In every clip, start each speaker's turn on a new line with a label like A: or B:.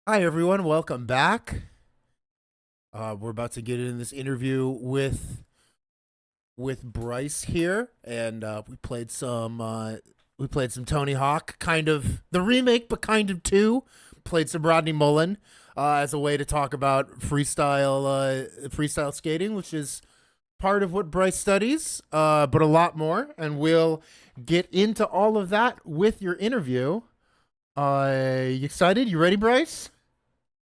A: Hi, everyone. Welcome back. We're about to get in this interview with Bryce here, and we played some Tony Hawk, kind of the remake, but kind of two. Played some Rodney Mullen as a way to talk about freestyle skating, which is part of what Bryce studies, but a lot more. And we'll get into all of that with your interview. You excited? You ready, Bryce?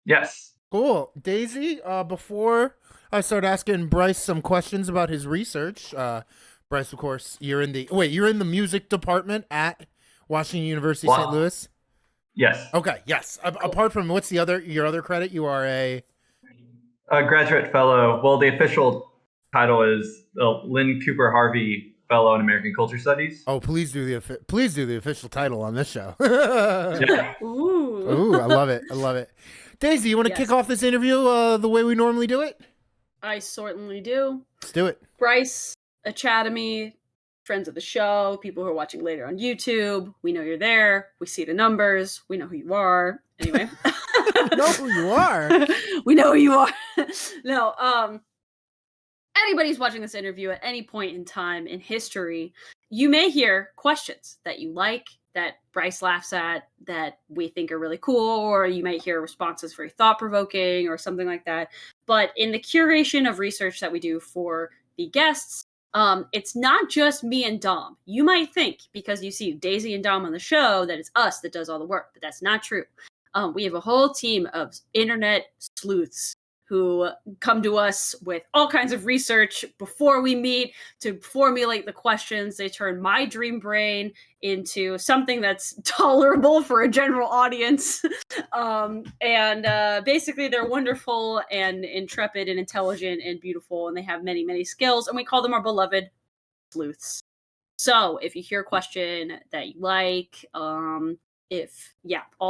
B: Yes.
A: Cool. Daisy, before I start asking Bryce some questions about his research, Bryce, of course, you're in the music department at Washington University St.
B: Well,
A: Louis.
B: yes.
A: Okay, yes.
C: Cool.
A: Apart from what's your other credit? You are a
B: A graduate fellow. Well, the official title is the Lynn Cooper Harvey Fellow in American Culture Studies.
A: oh, please do the official title on this show.
B: Yeah.
C: Ooh.
A: Ooh, I love it. I love it. Daisy, you want to kick
C: Yes,
A: off this interview the way we normally do it?
C: I certainly do.
A: Let's do it.
C: Bryce, Academy, friends of the show, people who are watching later on YouTube. We know you're there. We see the numbers. We know who you are. Anyway.
A: Know who you are.
C: We know who you are. No, anybody's watching this interview at any point in time in history, you may hear questions that you like, that Bryce laughs at, that we think are really cool, or you might hear responses very thought provoking or something like that. But in the curation of research that we do for the guests, it's not just me and Dom. You might think because you see Daisy and Dom on the show that it's us that does all the work, but that's not true. We have a whole team of internet sleuths who come to us with all kinds of research before we meet to formulate the questions. They turn my dream brain into something that's tolerable for a general audience. And basically, they're wonderful and intrepid and intelligent and beautiful, and they have many, many skills. And we call them our beloved sleuths. So if you hear a question that you like, all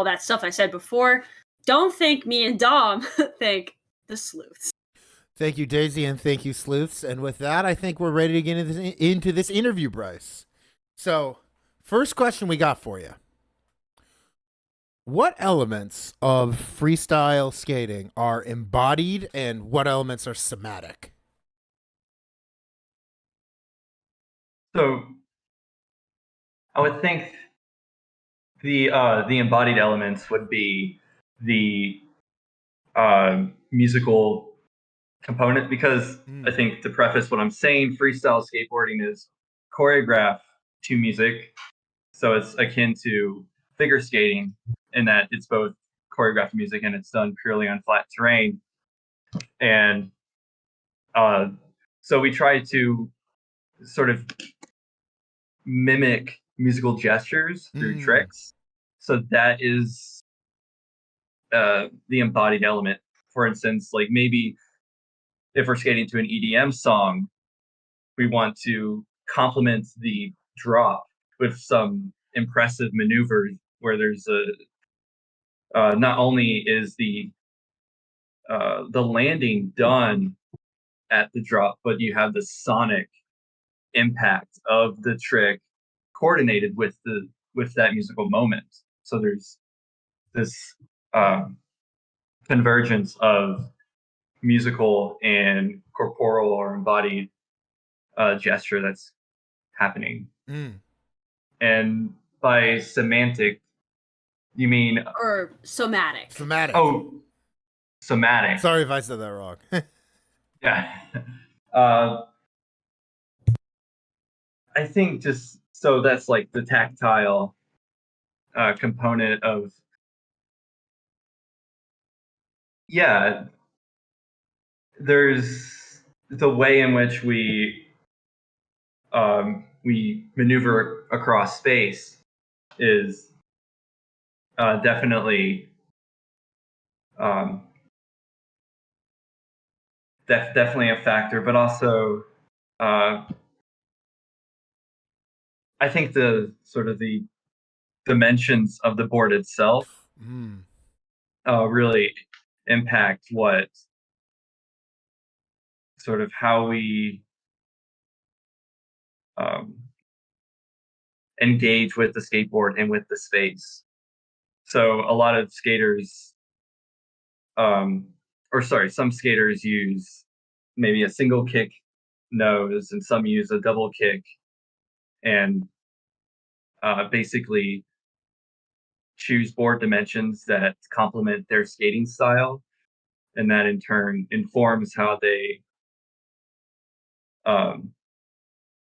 C: that stuff I said before, don't think me and Dom think the sleuths.
A: Thank you, Daisy, and thank you, Sleuths. And with that, I think we're ready to get into this interview, Bryce. So, first question we got for you. What elements of freestyle skating are embodied and what elements are somatic?
B: So I would think the embodied elements would be the musical component because I think to preface what I'm saying, freestyle skateboarding is choreographed to music. So it's akin to figure skating in that it's both choreographed music and it's done purely on flat terrain. And uh, so we try to sort of mimic musical gestures through tricks. So that is the embodied element. For instance, like maybe if we're skating to an EDM song, we want to complement the drop with some impressive maneuvers where there's a not only is the landing done at the drop, but you have the sonic impact of the trick coordinated with that musical moment. So there's this um, convergence of musical and corporal or embodied gesture that's happening.
A: Mm.
B: And by semantic, you mean
C: Or somatic.
A: Somatic.
B: oh, somatic?
A: Sorry if I said that wrong.
B: Yeah. Uh, I think just so that's like the tactile component of yeah. There's the way in which we maneuver across space is definitely um, definitely a factor, but also uh, I think the sort of the dimensions of the board itself
A: mm.
B: really impact what sort of how we um, engage with the skateboard and with the space. So a lot of skaters or sorry, some skaters use maybe a single kick nose, and some use a double kick, and basically choose board dimensions that complement their skating style, and that in turn informs um,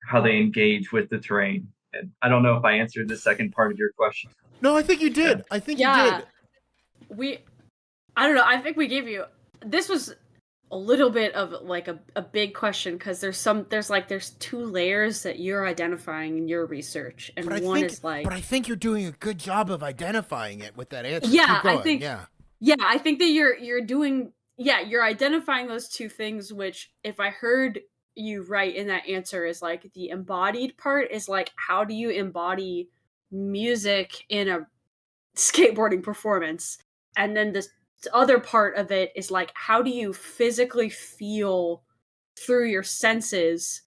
B: how they engage with the terrain. And I don't know if I answered the second part of your question.
A: No, I think you did.
B: Yeah.
A: I think you did.
C: I don't know. I think we gave you. This was a little bit of like a big question because there's two layers that you're identifying in your research, and one is like.
A: But I think you're doing a good job of identifying it with that answer.
C: Yeah,
A: Keep going.
C: I think. Yeah, I think that you're doing. Yeah, you're identifying those two things. Which, if I heard you right in that answer, is like the embodied part is like how do you embody music in a skateboarding performance, and then this other part of it is like how do you physically feel through your senses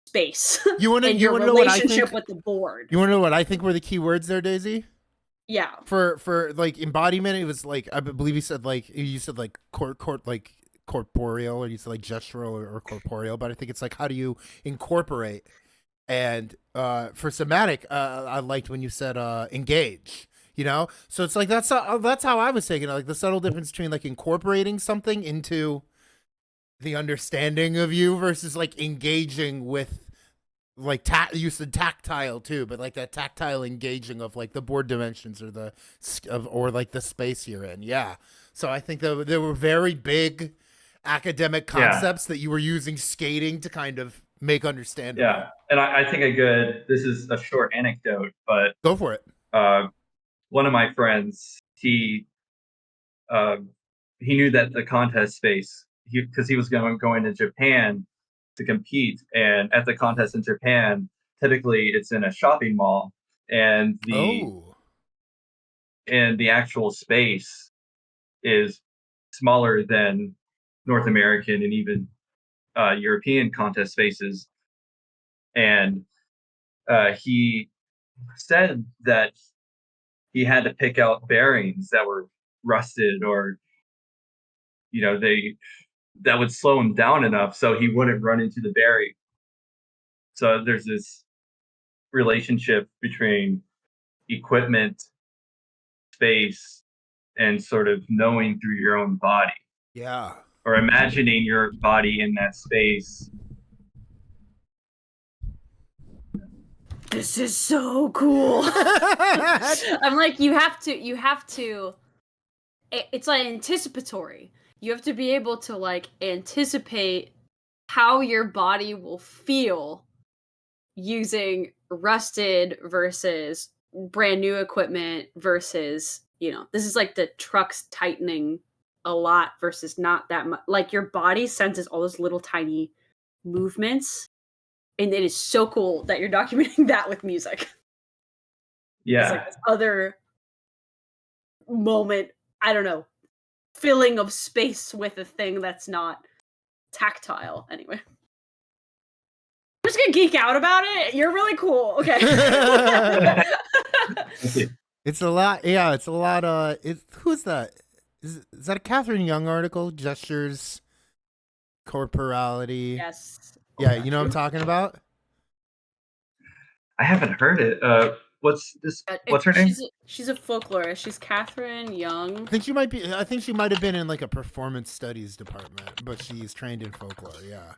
C: space
A: You want to
C: and your
A: know what I
C: relationship
A: think?
C: with the board.
A: You want to know what I think were the key words there, Daisy?
C: Yeah.
A: For like embodiment, it was like I believe you said like corporeal, or you said like gestural or corporeal, but I think it's like how do you incorporate? And for somatic, I liked when you said engage. You know, so it's like that's how I was taking it, like the subtle difference between like incorporating something into the understanding of you versus like engaging with like you said tactile too, but like that tactile engaging of like the board dimensions or or like the space you're in. Yeah. So I think that there were very big academic concepts that you were using skating to kind of make understandable.
B: Yeah, and I think this is a short anecdote, but
A: go for it.
B: One of my friends, he knew that the contest space, because he was going to Japan to compete, and at the contest in Japan, typically it's in a shopping mall, and the actual space is smaller than North American and even European contest spaces, and he said that he had to pick out bearings that were rusted, or that would slow him down enough so he wouldn't run into the bearing. So there's this relationship between equipment, space, and sort of knowing through your own body.
A: Yeah.
B: Or imagining your body in that space.
C: This is so cool. I'm like, you have to, it's like anticipatory. You have to be able to like anticipate how your body will feel using rusted versus brand new equipment versus, this is like the trucks tightening a lot versus not that much. Like your body senses all those little tiny movements. And it is so cool that you're documenting that with music.
B: Yeah.
C: It's like this other moment, I don't know, filling of space with a thing that's not tactile. Anyway. I'm just gonna geek out about it. You're really cool. Okay.
A: It's a lot. Yeah, it's a lot. Who's that? Is that a Catherine Young article? Gestures, corporality.
C: Yes.
A: Yeah, you know what I'm talking about?
B: I haven't heard it. What's her name?
C: She's a folklorist. She's Catherine Young.
A: I think she might have been in like a performance studies department, but she's trained in folklore. Yeah.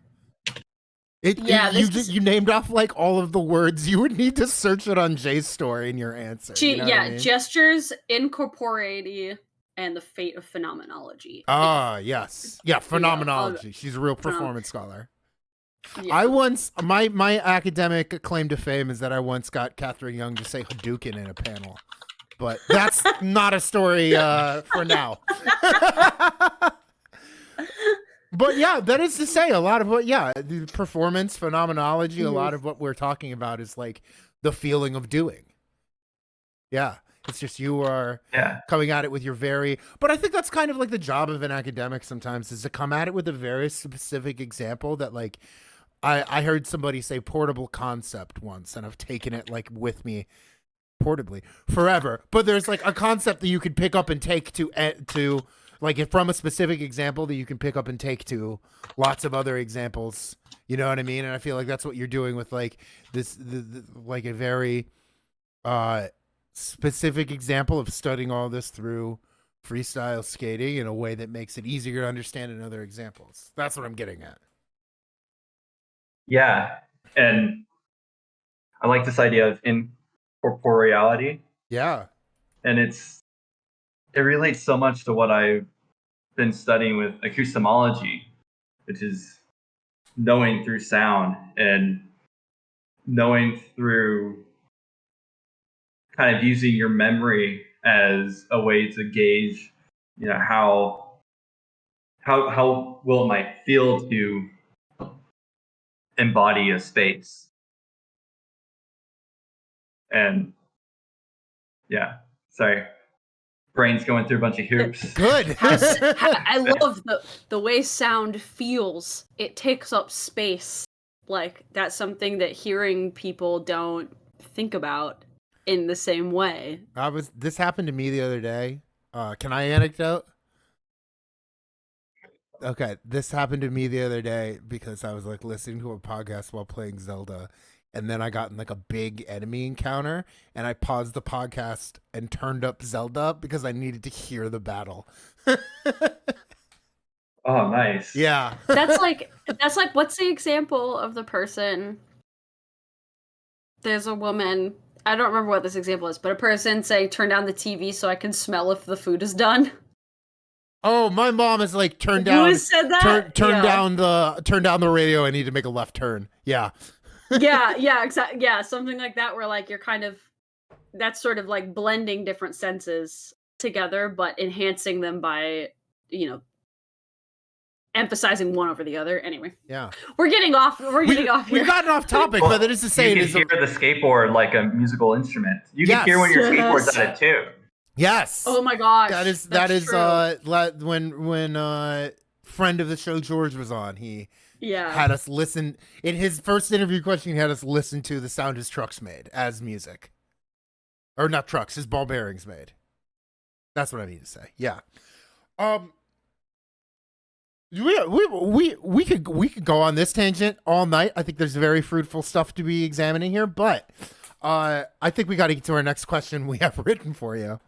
A: You named off like all of the words. You would need to search it on Jay's story in your answer. You know what I mean?
C: Gestures, incorporeality, and the fate of phenomenology.
A: Yes. Yeah, phenomenology. She's a real performance scholar.
C: Yeah.
A: I once my academic claim to fame is that I once got Catherine Young to say Hadouken in a panel, but that's not a story for now. But yeah, that is to say a lot of the performance phenomenology. A lot of what we're talking about is like the feeling of doing. Yeah. It's just you are coming at it with your but I think that's kind of like the job of an academic sometimes, is to come at it with a very specific example that like, I heard somebody say portable concept once, and I've taken it like with me portably forever. But there's like a concept that you could pick up and take to like if from a specific example that you can pick up and take to lots of other examples. You know what I mean? And I feel like that's what you're doing with like this, like a very specific example of studying all this through freestyle skating in a way that makes it easier to understand in other examples. That's what I'm getting at.
B: Yeah, and I like this idea of incorporeality,
A: Yeah.
B: and it relates so much to what I've been studying with acoustomology, which is knowing through sound and knowing through kind of using your memory as a way to gauge, you know, how well it might feel to embody a space. And yeah, sorry, brain's going through a bunch of hoops.
A: Good.
C: I love the way sound feels. It takes up space. Like that's something that hearing people don't think about in the same way.
A: This happened to me the other day. Can I anecdote? Okay, this happened to me the other day because I was like listening to a podcast while playing Zelda, and then I got in like a big enemy encounter, and I paused the podcast and turned up Zelda because I needed to hear the battle.
B: Oh, nice.
A: Yeah.
C: That's like what's the example of the person? There's a woman, I don't remember what this example is, but a person saying turn down the TV so I can smell if the food is done.
A: Oh, my mom is like turn down.
C: Who said that?
A: Turn down the radio. I need to make a left turn. Yeah.
C: yeah, exactly. Yeah, something like that where like you're kind of that's sort of like blending different senses together but enhancing them by, you know, emphasizing one over the other. Anyway.
A: Yeah.
C: We're getting off here.
A: We've gotten off topic, but that is to say
B: you can hear the skateboard like a musical instrument. You can hear when your skateboard's at it too.
A: Yes.
C: Oh my gosh.
A: That is when friend of the show George was on, he had us listen in his first interview question. He had us listen to the sound his trucks made as music, or not trucks, his ball bearings made. That's what I mean to say. Yeah. We could go on this tangent all night. I think there's very fruitful stuff to be examining here, but I think we got to get to our next question we have written for you.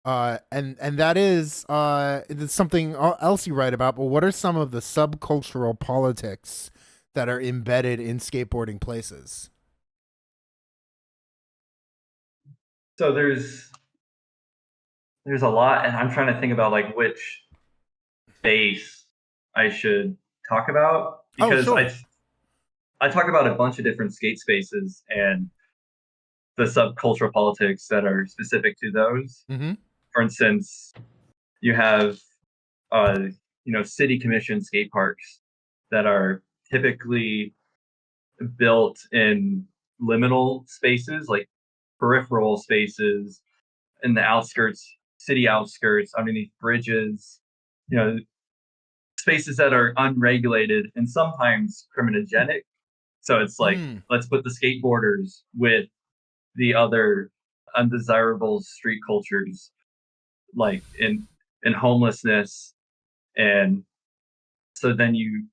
A: And that is it's something else you write about, but what are some of the subcultural politics that are embedded in skateboarding places?
B: So there's a lot, and I'm trying to think about like which space I should talk about, because I talk about a bunch of different skate spaces and the subcultural politics that are specific to those.
A: Mm-hmm.
B: For instance, you have city commission skate parks that are typically built in liminal spaces, like peripheral spaces in the outskirts, city outskirts, underneath bridges, you know, spaces that are unregulated and sometimes criminogenic. So it's like, let's put the skateboarders with the other undesirable street cultures, like in homelessness. And so then you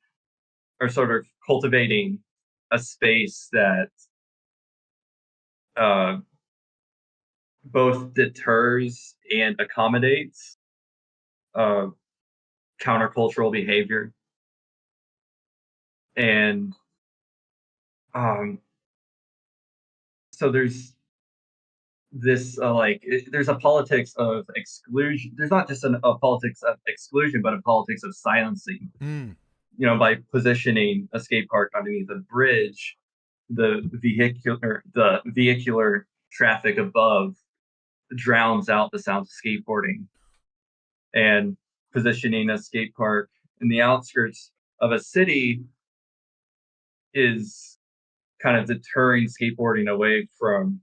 B: are sort of cultivating a space that both deters and accommodates countercultural behavior. And so there's this there's a politics of exclusion. There's not just a politics of exclusion, but a politics of silencing. You know, by positioning a skate park underneath a bridge, the vehicular traffic above drowns out the sound of skateboarding. And positioning a skate park in the outskirts of a city is kind of deterring skateboarding away from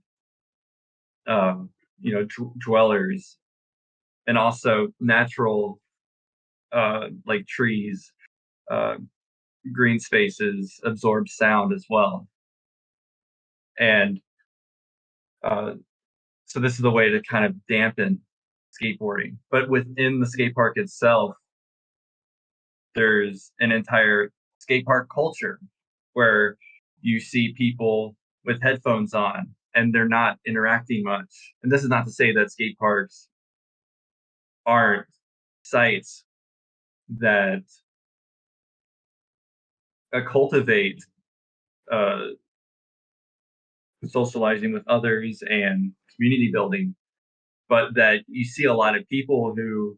B: dwellers, and also natural like trees, green spaces absorb sound as well. And so this is a way to kind of dampen skateboarding. But within the skate park itself, there's an entire skate park culture where you see people with headphones on and they're not interacting much. And this is not to say that skate parks aren't sites that cultivate uh, socializing with others and community building, but that you see a lot of people who,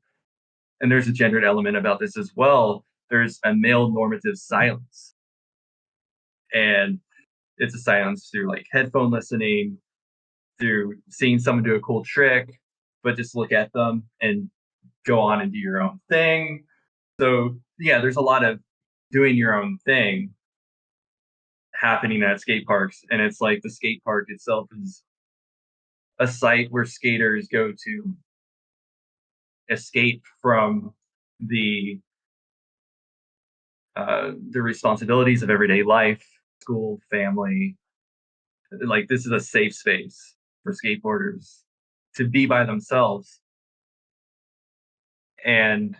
B: and there's a gendered element about this as well, there's a male normative silence. And it's a silence through like headphone listening, through seeing someone do a cool trick, but just look at them and go on and do your own thing. So yeah, there's a lot of doing your own thing happening at skate parks. And it's like the skate park itself is a site where skaters go to escape from the responsibilities of everyday life, school, family. Like this is a safe space for skateboarders to be by themselves. And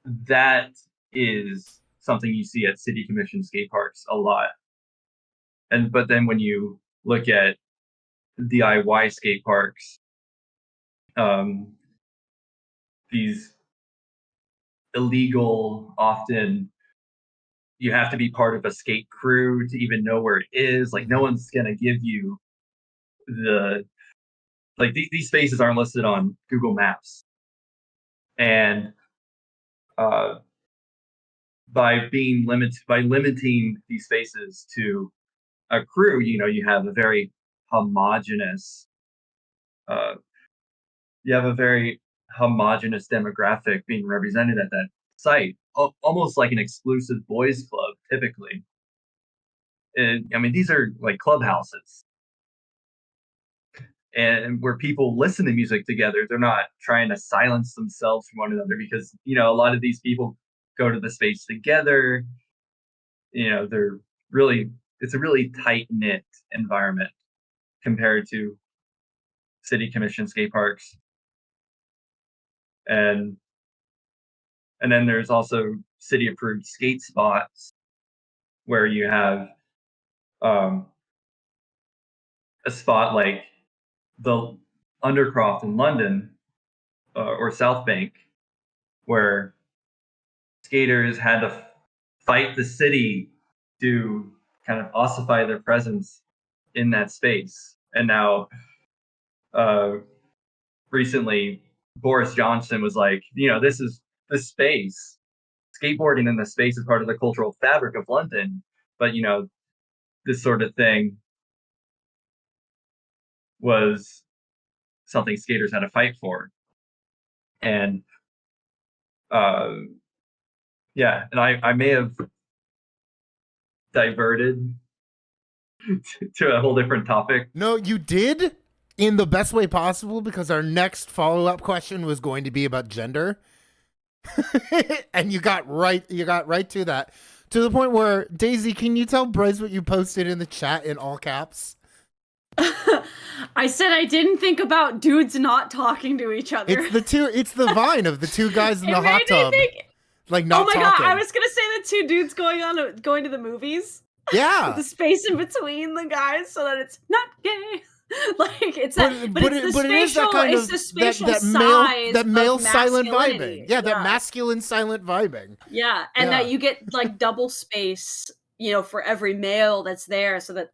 B: that is something you see at city commission skate parks a lot. And but then when you look at DIY skate parks, um, these illegal, often you have to be part of a skate crew to even know where it is. Like no one's gonna give you the like these spaces aren't listed on Google Maps. And uh, by limiting these spaces to a crew, you have a very homogenous uh, demographic being represented at that site, almost like an exclusive boys club typically. And I mean, these are like clubhouses, and where people listen to music together. They're not trying to silence themselves from one another because a lot of these people go to the space together. They're really it's a really tight knit environment compared to city commission skate parks. And then there's also city approved skate spots where you have um, a spot like the Undercroft in London, or South Bank, where skaters had to fight the city to kind of ossify their presence in that space. And now, uh, recently, Boris Johnson was like, this is the space. Skateboarding in the space is part of the cultural fabric of London. But, this sort of thing was something skaters had to fight for. And uh, yeah, and I may have diverted to a whole different topic.
A: No, you did in the best way possible, because our next follow-up question was going to be about gender. And you got right to that, to the point where, Daisy, can you tell Bryce what you posted in the chat in all caps?
C: I said I didn't think about dudes not talking to each other.
A: It's the vine of the two guys in the hot tub. Like not talking. Oh my
C: god, I was gonna say the two dudes going to the movies.
A: Yeah.
C: With the space in between the guys so that it's not gay. Like it's that, but it's the spatial size
A: that male silent vibing. Yeah, that masculine silent vibing.
C: Yeah, and that you get like double space, for every male that's there, so that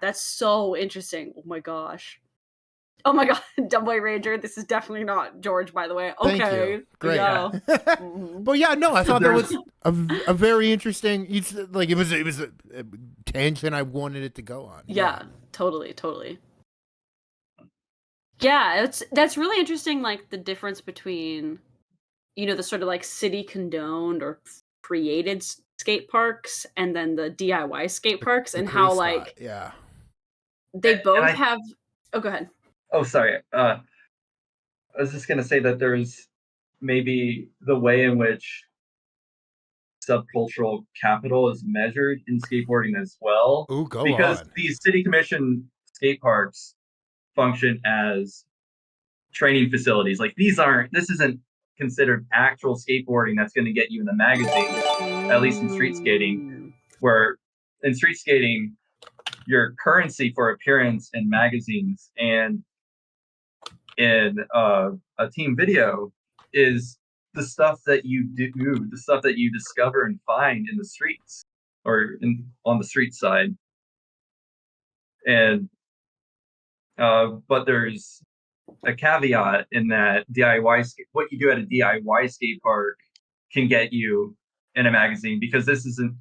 C: that's so interesting. Oh my gosh. Oh my god, Dumbway Ranger. This is definitely not George, by the way. Okay.
A: Thank you. Great. Yeah. But yeah, no, I thought that was a very interesting. It was a tangent I wanted it to go on.
C: Yeah, totally. Yeah, that's really interesting. Like the difference between, the sort of like city condoned or created skate parks and then the DIY skate parks, and how like they both have. Oh, go ahead.
B: Oh, sorry. I was just going to say that there's maybe the way in which subcultural capital is measured in skateboarding as well.
A: Ooh, go
B: because
A: on.
B: These city commission skate parks function as training facilities. Like this isn't considered actual skateboarding that's going to get you in the magazine, at least in street skating, where in street skating, your currency for appearance in magazines and in a team video is the stuff that you do, the stuff that you discover and find in the streets or on the street side. And but there's a caveat in that what you do at a DIY skate park can get you in a magazine, because this isn't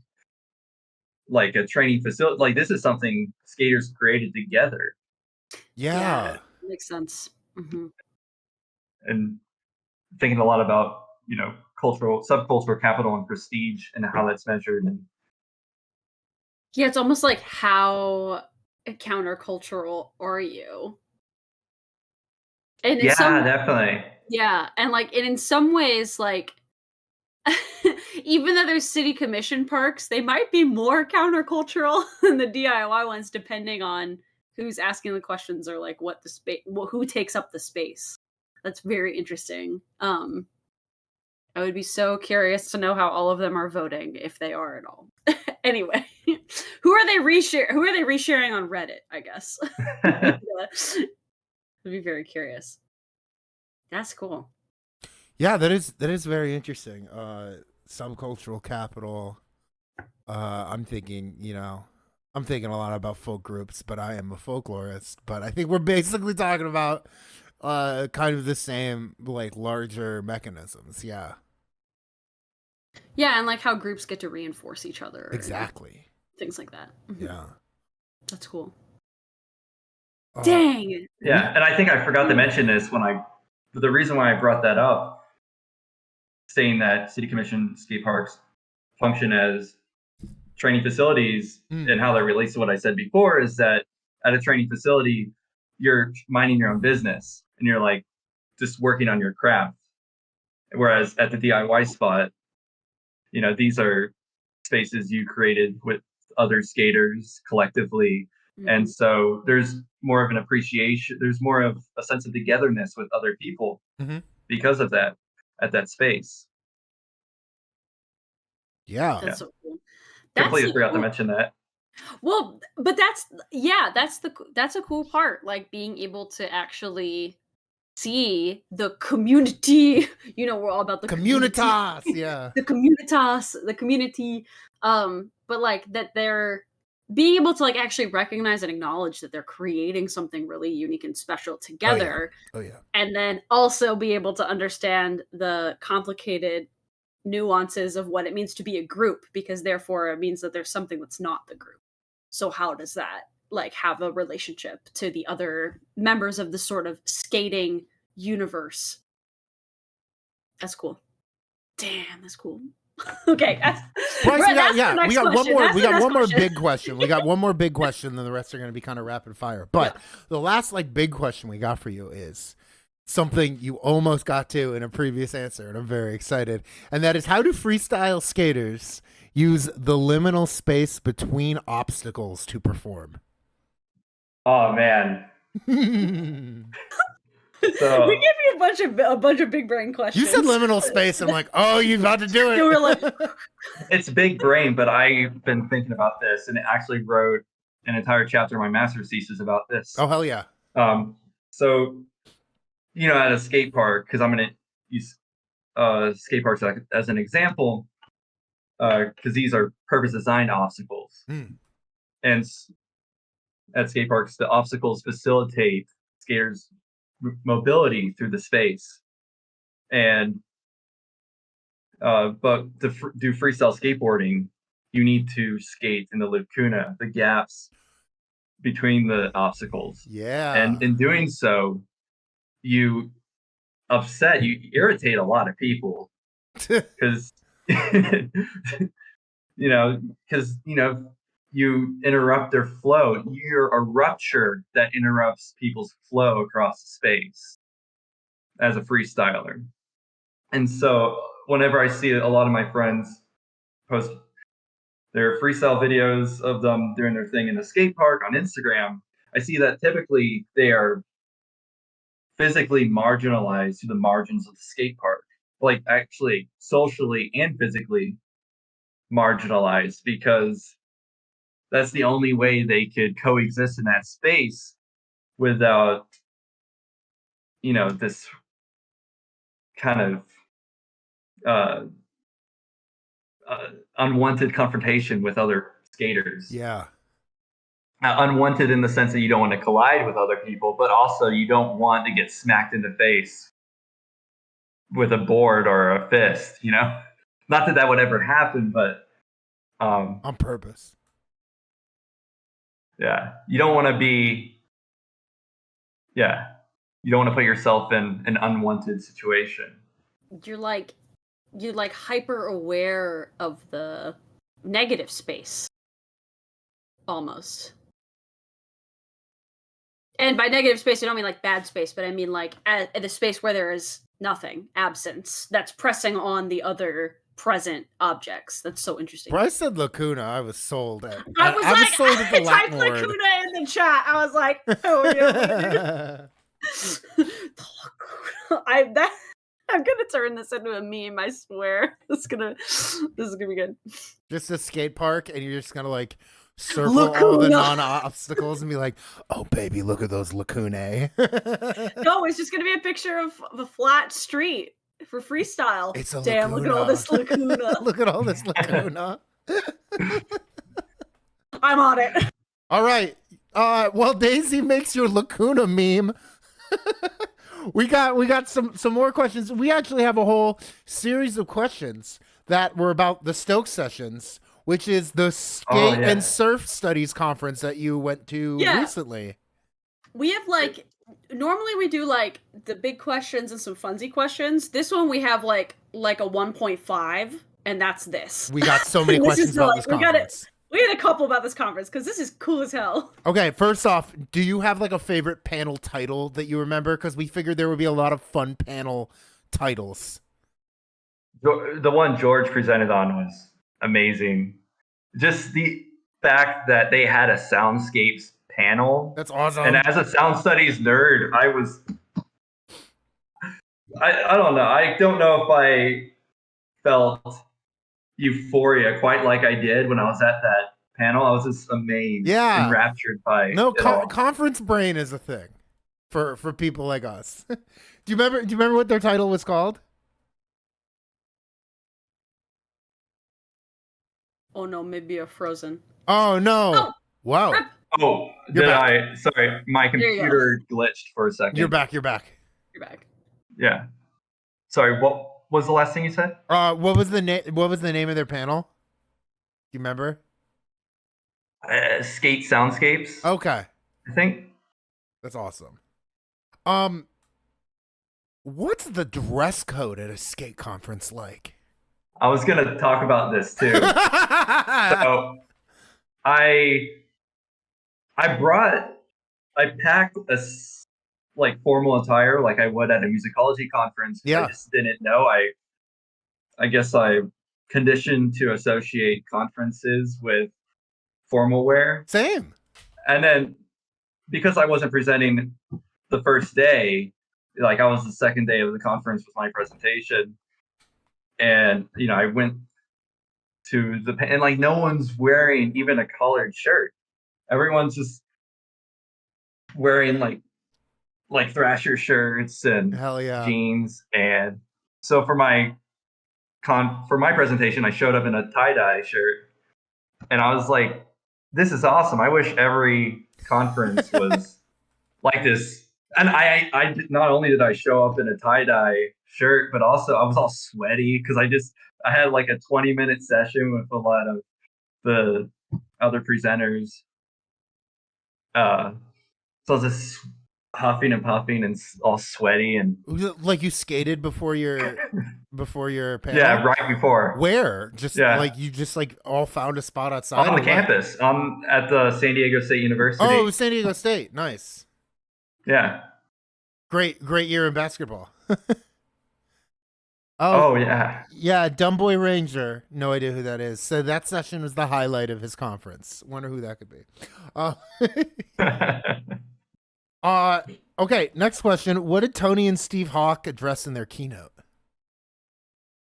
B: like a training facility. Like this is something skaters created together.
A: Yeah.
C: Makes sense. Mm-hmm.
B: And thinking a lot about, subcultural capital and prestige and how that's measured. And
C: yeah, it's almost like, how countercultural are you? And
B: definitely.
C: Yeah, and in some ways, even though there's city commission parks, they might be more countercultural than the DIY ones, depending on who's asking the questions or what the space, who takes up the space. That's very interesting. I would be so curious to know how all of them are voting, if they are at all. Anyway, who are they resharing on Reddit, I guess? I'd be very curious. That's cool.
A: Yeah, that is very interesting. Subcultural capital. I'm thinking a lot about folk groups, but I am a folklorist. But I think we're basically talking about kind of the same, larger mechanisms. Yeah.
C: Yeah, and how groups get to reinforce each other.
A: Exactly.
C: Things like that. Mm-hmm.
A: Yeah.
C: That's cool. Dang.
B: Yeah, and I think I forgot to mention this the reason why I brought that up, saying that city commission skate parks function as training facilities and how that relates to what I said before, is that at a training facility, you're minding your own business and you're just working on your craft. Whereas at the DIY spot, these are spaces you created with other skaters collectively. Mm-hmm. And so there's more of an appreciation, there's more of a sense of togetherness with other people because of that at that space.
A: Yeah.
C: That's so cool.
B: Completely forgot to mention that.
C: Well, but that's a cool part, being able to actually see the community. We're all about the
A: communitas. Yeah.
C: The community. But that they're being able to actually recognize and acknowledge that they're creating something really unique and special together.
A: Oh yeah.
C: And then also be able to understand the complicated nuances of what it means to be a group, because therefore it means that there's something that's not the group. So how does that have a relationship to the other members of the sort of skating universe? That's cool. Damn, that's cool. Okay.
A: Bryce, we got one more. We got one more big question. We got one more big question, then the rest are going to be kind of rapid fire. But the last big question we got for you is something you almost got to in a previous answer, and I'm very excited. And that is, how do freestyle skaters use the liminal space between obstacles to perform?
B: Oh man.
C: So, we gave you a bunch of big brain questions.
A: You said liminal space. I'm like, oh, you're about to do it.
C: You were
B: it's big brain, but I've been thinking about this and actually wrote an entire chapter of my master's thesis about this.
A: Oh, hell yeah.
B: So, at a skate park, because I'm going to use skate parks as an example, because these are purpose designed obstacles. And at skate parks, the obstacles facilitate skaters' mobility through the space. And but to do freestyle skateboarding, you need to skate in the lacuna, the gaps between the obstacles.
A: Yeah.
B: And in doing so, you irritate a lot of people because you interrupt their flow. You're a rupture that interrupts people's flow across the space as a freestyler. And so whenever I see a lot of my friends post their freestyle videos of them doing their thing in a skate park on Instagram, I see that typically they are physically marginalized to the margins of the skate park, like actually socially and physically marginalized, because that's the only way they could coexist in that space without, this kind of uh, unwanted confrontation with other skaters.
A: Yeah.
B: Unwanted in the sense that you don't want to collide with other people, but also you don't want to get smacked in the face with a board or a fist, Not that would ever happen, but
A: On purpose.
B: yeah, you don't want to be, you don't want to put yourself in an unwanted situation.
C: You're like hyper aware of the negative space, almost. And by negative space, I don't mean like bad space, but I mean like the space where there is nothing, absence, that's pressing on the other present objects. That's so interesting.
A: Bryce said lacuna. I was sold at.
C: I was
A: sold at the
C: typed
A: Latin word.
C: lacuna in the chat. I was like, oh yeah. I'm gonna turn this into a meme. I swear, this is gonna be good.
A: Just a skate park, and you're just gonna like circle all the non-obstacles and be like, "Oh baby, look at those lacunae."
C: No, it's just gonna be a picture of the flat street for freestyle.
A: It's a
C: damn.
A: lacuna.
C: Look at all this lacuna.
A: Look at all this lacuna.
C: I'm on it.
A: All right. Well, Daisy makes your lacuna meme. We got some more questions. We actually have a whole series of questions that were about the Stoke sessions, which is the skate and surf studies conference that you went to recently.
C: We have normally we do like the big questions and some funzy questions. This one we have like a 1.5, and that's this.
A: We got so many questions about this conference.
C: We had a couple about this conference because this is cool as hell.
A: Okay, first off, do you have like a favorite panel title that you remember? Because we figured there would be a lot of fun panel titles.
B: The one George presented on was amazing. Just the fact that they had a soundscapes panel.
A: That's awesome.
B: And as a sound studies nerd, I don't know. I don't know if I felt euphoria quite like I did when I was at that panel. I was just amazed, enraptured by
A: conference brain is a thing for people like us. Do you remember what their title was called?
C: Oh no, maybe a frozen.
A: Oh no.
C: Oh,
A: wow.
C: rip.
B: Oh, sorry, my computer glitched for a second.
A: You're back.
B: Yeah. Sorry, what was the last thing you said?
A: What was the name of their panel? Do you remember?
B: Skate Soundscapes.
A: Okay.
B: I think.
A: That's awesome. What's the dress code at a skate conference like?
B: I was going to talk about this too. So I packed a formal attire like I would at a musicology conference.
A: Yeah.
B: I just didn't know. I guess I conditioned to associate conferences with formal wear.
A: Same.
B: And then because I wasn't presenting the first day, I was the second day of the conference with my presentation. And, I went to and no one's wearing even a collared shirt. Everyone's just wearing like Thrasher shirts and
A: hell yeah
B: jeans. And so for my presentation, I showed up in a tie-dye shirt, and I was like, this is awesome. I wish every conference was like this. And I not only did I show up in a tie-dye shirt, but also I was all sweaty because I had like a 20-minute session with a lot of the other presenters. So I was just huffing and puffing and all sweaty, and
A: like you skated before your panel?
B: Yeah, right before.
A: Where? You just all found a spot outside
B: on the campus, at the San Diego State University.
A: Oh, San Diego State, nice.
B: Yeah.
A: Great year in basketball.
B: Oh yeah.
A: Yeah, Dumbboy Ranger. No idea who that is. So that session was the highlight of his conference. Wonder who that could be. Okay, next question. What did Tony and Steve Hawk address in their keynote?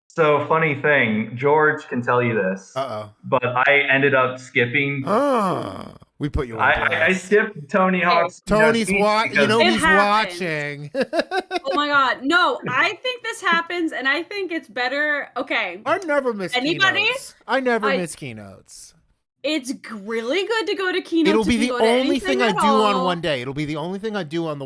B: So funny thing, George can tell you this, but I ended up skipping.
A: We put you on blast.
B: I skipped Tony Hawk's.
A: Tony's watching. You know
C: It
A: he's
C: happens.
A: watching.
C: Oh my god, no! I think this happens, and I think it's better. Okay,
A: I never miss
C: Anybody?
A: keynotes. I never miss keynotes.
C: It's really good to go to keynotes.
A: It'll be
C: if
A: the
C: you go to
A: only thing I
C: anything
A: do
C: at
A: on
C: all.
A: one day. It'll be the only thing I do on the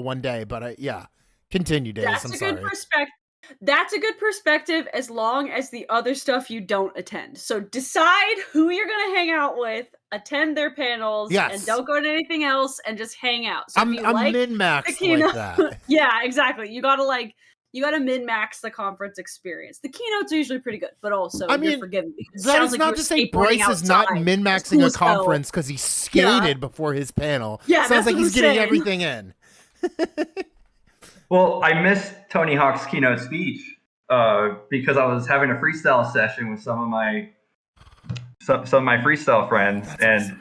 A: one day. But yeah, continue, Days.
C: That's
A: I'm
C: a
A: sorry.
C: good perspective. That's a good perspective as long as the other stuff you don't attend. So decide who you're going to hang out with, attend their panels, and don't go to anything else, and just hang out. So
A: I'm min-maxed like that.
C: Yeah, exactly. You gotta min-max the conference experience. The keynotes are usually pretty good, but also you're forgiven.
A: That is not to say Bryce is not min-maxing a conference because he skated before his panel.
C: Yeah,
A: sounds like he's getting everything in.
B: Well, I missed Tony Hawk's keynote speech because I was having a freestyle session with some of my freestyle friends, and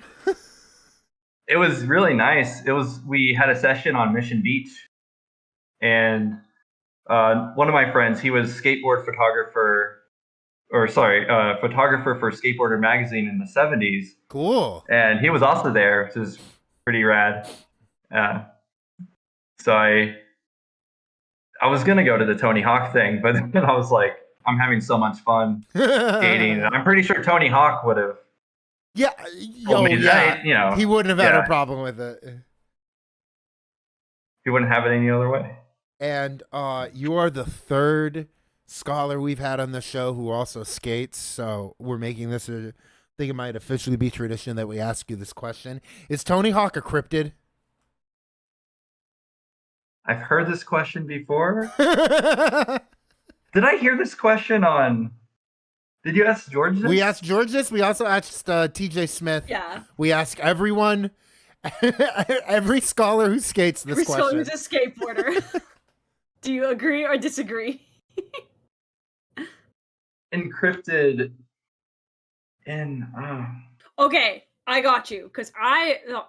B: it was really nice. We had a session on Mission Beach, and one of my friends, he was photographer for Skateboarder magazine in the 70s.
A: Cool.
B: And he was also there, which is pretty rad. So I was gonna go to the Tony Hawk thing, but then I was like, I'm having so much fun skating, and I'm pretty sure Tony Hawk would have.
A: Yeah, he wouldn't have had a problem with it.
B: He wouldn't have it any other way.
A: And you are the third scholar we've had on the show who also skates, so we're making this I think it might officially be tradition that we ask you this question. Is Tony Hawk a cryptid?
B: I've heard this question before. Did I hear this question on... Did you ask George this?
A: We asked George this. We also asked TJ Smith.
C: Yeah.
A: We ask everyone, every scholar who skates this question.
C: Every scholar who's a skateboarder. Do you agree or disagree?
B: Encrypted in...
C: Okay, I got you. Because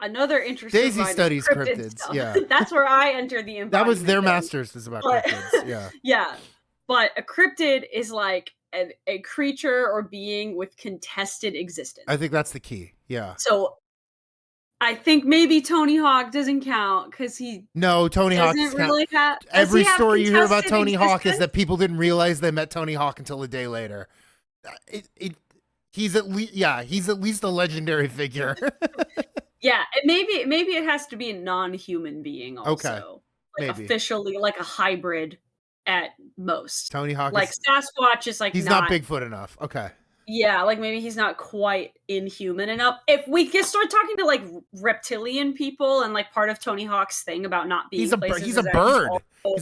C: another interest
A: Daisy
C: of mine
A: studies
C: is
A: cryptids.
C: stuff.
A: Yeah.
C: That's where I enter the embodiment.
A: That was their
C: thing.
A: master's is about cryptids. Yeah.
C: Yeah. But a cryptid is like a creature or being with contested existence.
A: I think that's the key. Yeah.
C: So I think maybe Tony Hawk doesn't count because
A: Tony Hawk
C: doesn't really have.
A: Every story you hear about Tony Hawk is that people didn't realize they met Tony Hawk until a day later. He's at least a legendary figure.
C: Yeah, and maybe it has to be a non-human being also.
A: Okay.
C: Like
A: maybe.
C: Officially like a hybrid at most.
A: Tony Hawk
C: like Sasquatch is like
A: he's not Bigfoot enough. Okay.
C: Yeah, like maybe he's not quite inhuman enough. If we can start talking to like reptilian people and like part of Tony Hawk's thing about not being
A: he's a bird. He's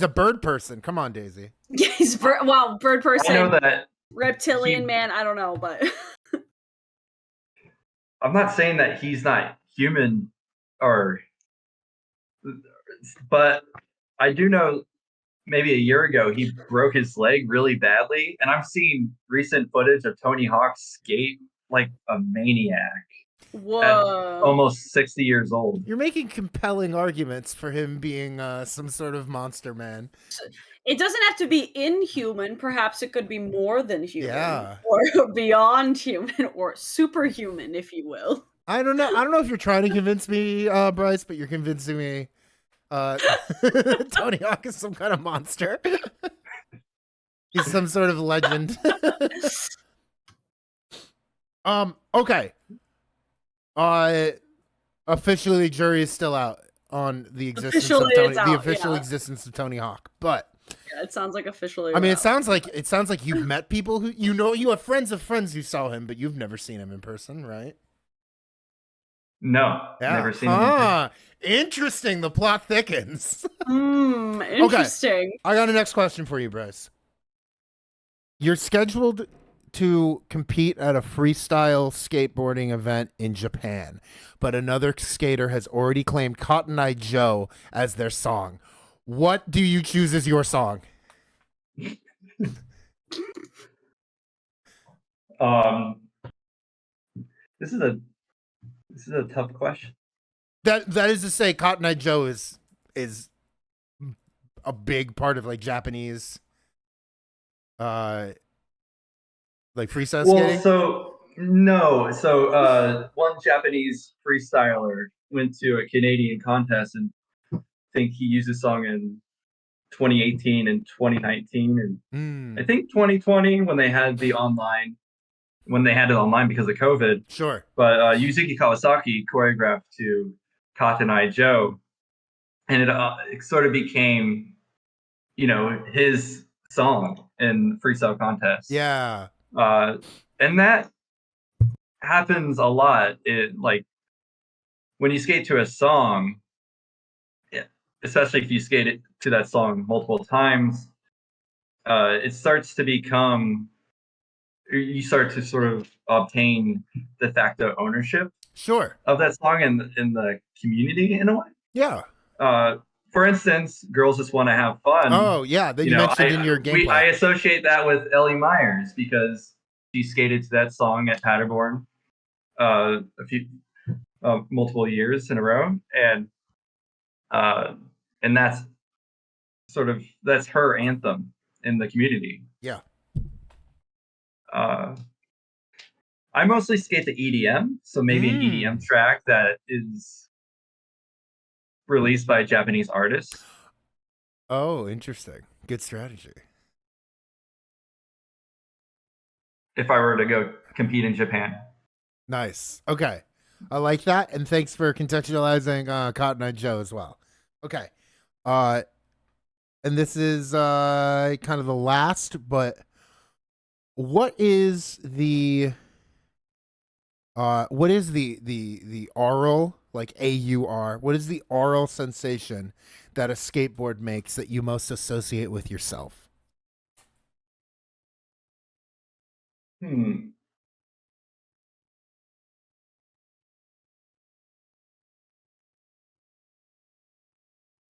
A: a bird person. Come on, Daisy.
C: Yeah, he's bird person.
B: I know that
C: reptilian man. I don't know, but
B: I'm not saying that he's not human, but I do know. Maybe a year ago, he broke his leg really badly, and I've seen recent footage of Tony Hawk skate like a maniac.
C: Whoa!
B: At almost 60 years old.
A: You're making compelling arguments for him being some sort of monster man.
C: It doesn't have to be inhuman. Perhaps it could be more than human, or beyond human, or superhuman, if you will.
A: I don't know if you're trying to convince me, Bryce, but you're convincing me. Tony Hawk is some kind of monster. He's some sort of legend. Okay. Officially, jury is still out on the existence existence of Tony Hawk, but
C: yeah, it sounds like officially.
A: I mean, it sounds like you've met people who you have friends of friends who saw him, but you've never seen him in person, right?
B: No, never seen him.
A: Interesting. The plot thickens.
C: Interesting.
A: Okay. I got a next question for you, Bryce. You're scheduled to compete at a freestyle skateboarding event in Japan, but another skater has already claimed Cotton Eye Joe as their song. What do you choose as your song?
B: This is a tough question.
A: That is to say, Cotton Eye Joe is is a big part of like Japanese like freestyle
B: Well,
A: skating?
B: so no. So one Japanese freestyler went to a Canadian contest, and I think he used a song in 2018 and 2019, and I think 2020 when they had it online because of COVID.
A: Sure.
B: But Yuzuki Kawasaki choreographed to Cotton Eye Joe, and it sort of became, his song in freestyle contest.
A: Yeah.
B: And that happens a lot. It like when you skate to a song, especially if you skate it to that song multiple times, it starts to become you start to sort of obtain de facto ownership
A: Sure.
B: of that song in the community in a way.
A: Yeah.
B: For instance, Girls Just Want to Have Fun.
A: Oh, yeah. That you mentioned in your gameplay.
B: I associate that with Ellie Myers because she skated to that song at Paderborn a few multiple years in a row, and that's that's her anthem in the community.
A: Yeah.
B: I mostly skate the EDM, so maybe an EDM track that is released by a Japanese artist.
A: Oh, interesting. Good strategy.
B: If I were to go compete in Japan.
A: Nice. Okay. I like that. And thanks for contextualizing Cotton Eye Joe as well. Okay. And this is kind of the last, but what is the aural, like AUR, what is the aural sensation that a skateboard makes that you most associate with yourself?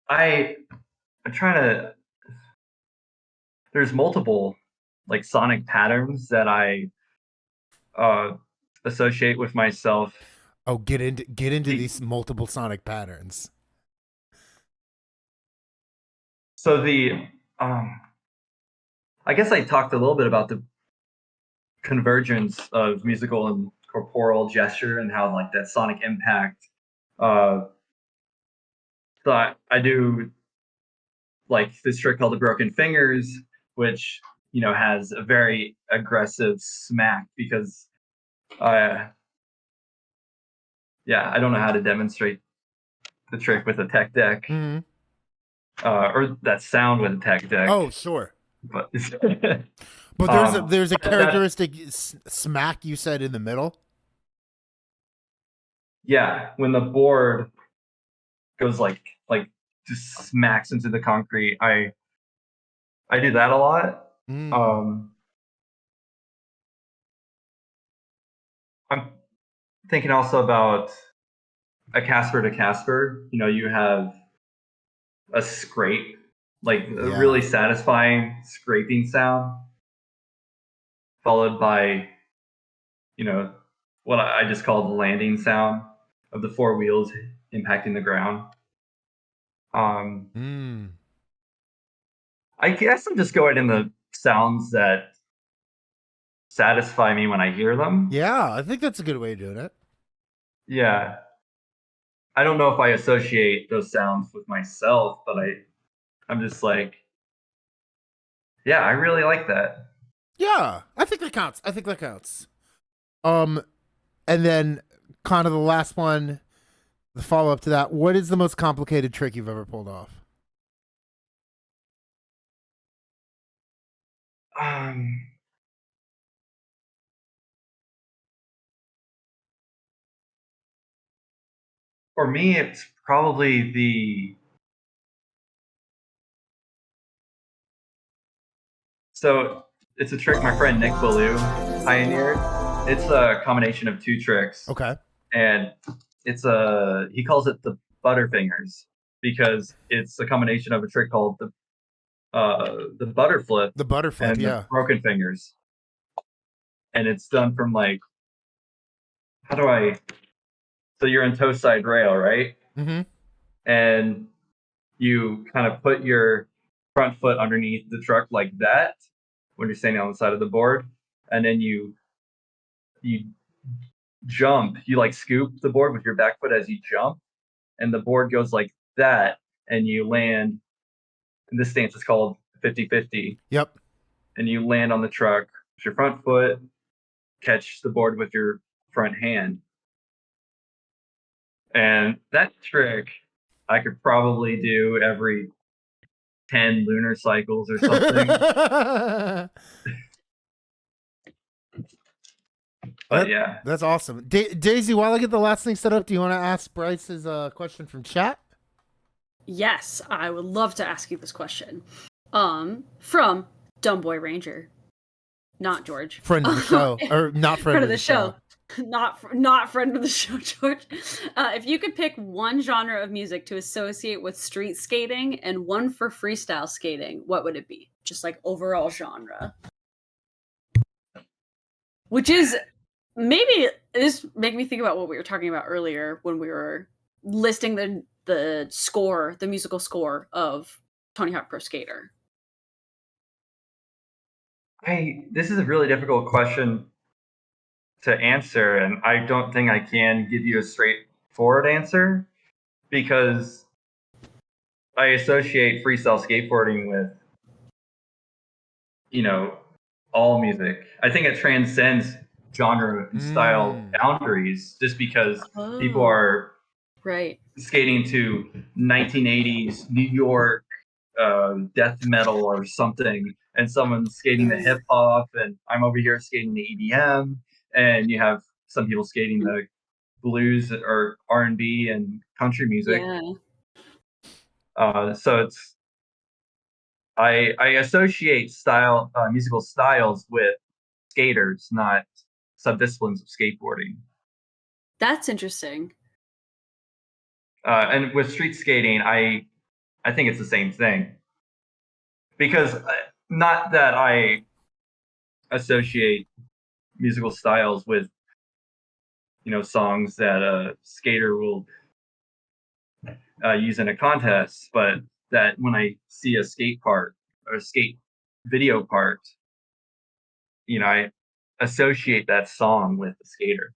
B: I'm trying to. There's multiple like sonic patterns that I associate with myself.
A: Oh, get into these multiple sonic patterns.
B: So I guess I talked a little bit about the convergence of musical and corporal gesture and how like that sonic impact. So I do like this trick called the broken fingers, which has a very aggressive smack because I don't know how to demonstrate the trick with a tech deck or that sound with a tech deck.
A: Oh, sure.
B: But
A: there's a characteristic smack you said in the middle.
B: Yeah, when the board goes like just smacks into the concrete, I do that a lot. I'm thinking also about a Casper to Casper. You have a scrape, like a really satisfying scraping sound, followed by what I just call the landing sound of the four wheels impacting the ground. I guess I'm just going in the sounds that satisfy me when I hear them.
A: Yeah, I think that's a good way of doing it.
B: Yeah. I don't know if I associate those sounds with myself, but I'm just like, yeah, I really like that.
A: Yeah, I think that counts. And then kind of the last one, the follow up to that, what is the most complicated trick you've ever pulled off?
B: For me, it's probably so it's a trick my friend Nick Ballou pioneered. It's a combination of two tricks.
A: Okay.
B: And he calls it the Butterfingers because it's a combination of a trick called the Butterflip.
A: The Butterflip,
B: and
A: yeah.
B: the Broken Fingers. And it's done from like, so you're in toe side rail, right?
A: Mm-hmm.
B: And you kind of put your front foot underneath the truck like that when you're standing on the side of the board, and then you jump. You like scoop the board with your back foot as you jump, and the board goes like that, and you land. And this stance is called 50-50.
A: Yep.
B: And you land on the truck with your front foot, catch the board with your front hand. And that trick I could probably do every 10 lunar cycles or something. But yeah.
A: That's awesome. Daisy, while I get the last thing set up, do you want to ask Bryce's question from chat?
C: Yes, I would love to ask you this question. From Dumbboy Ranger. Not George.
A: Friend of the show. Or not friend of the show.
C: Not friend of the show, George. If you could pick one genre of music to associate with street skating and one for freestyle skating, what would it be? Just like overall genre. Which is maybe this make me think about what we were talking about earlier when we were listing the score, the musical score of Tony Hawk Pro Skater.
B: This is a really difficult question to answer, and I don't think I can give you a straightforward answer because I associate freestyle skateboarding with, all music. I think it transcends genre and style boundaries just because people are skating to 1980s New York death metal or something, and someone's skating the hip hop, and I'm over here skating the EDM, and you have some people skating the blues or R&B and country music. So it's I associate musical styles with skaters, not subdisciplines of skateboarding.
C: That's interesting.
B: And with street skating, I think it's the same thing. Because not that I associate musical styles with, songs that a skater will use in a contest, but that when I see a skate part or a skate video part, I associate that song with the skater.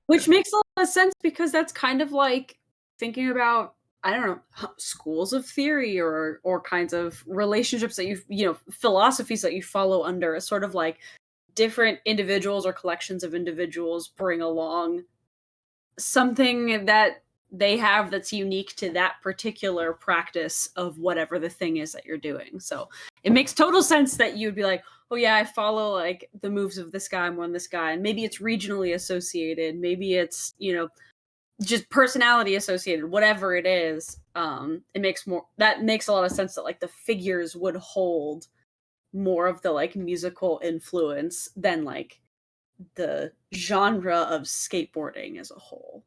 C: Which makes a lot of sense because that's kind of like thinking about, I don't know, schools of theory or kinds of relationships that philosophies that you follow under a sort of like different individuals or collections of individuals bring along something that they have that's unique to that particular practice of whatever the thing is that you're doing. So it makes total sense that you'd be like, oh yeah, I follow like the moves of this guy more than this guy. And maybe it's regionally associated. Maybe it's, just personality associated, whatever it is. That makes a lot of sense that like the figures would hold more of the like musical influence than like the genre of skateboarding as a whole.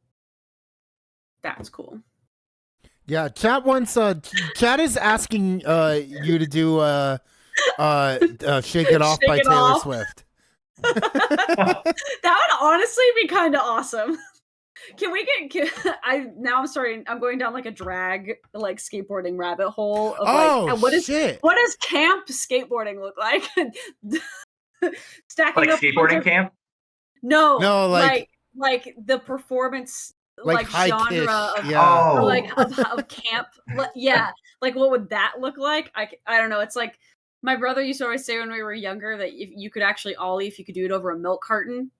C: That's cool.
A: Yeah, chat wants. Chat is asking you to do "Shake It Off" by Taylor Swift.
C: That would honestly be kind of awesome. Can we get? I'm sorry. I'm going down like a drag like skateboarding rabbit hole of what does camp skateboarding look like? Stacking
B: like
C: up
B: skateboarding camp?
C: No, like the performance. Like genre of camp. Yeah, like what would that look like? I don't know. It's like my brother used to always say when we were younger that if you could actually ollie if you could do it over a milk carton.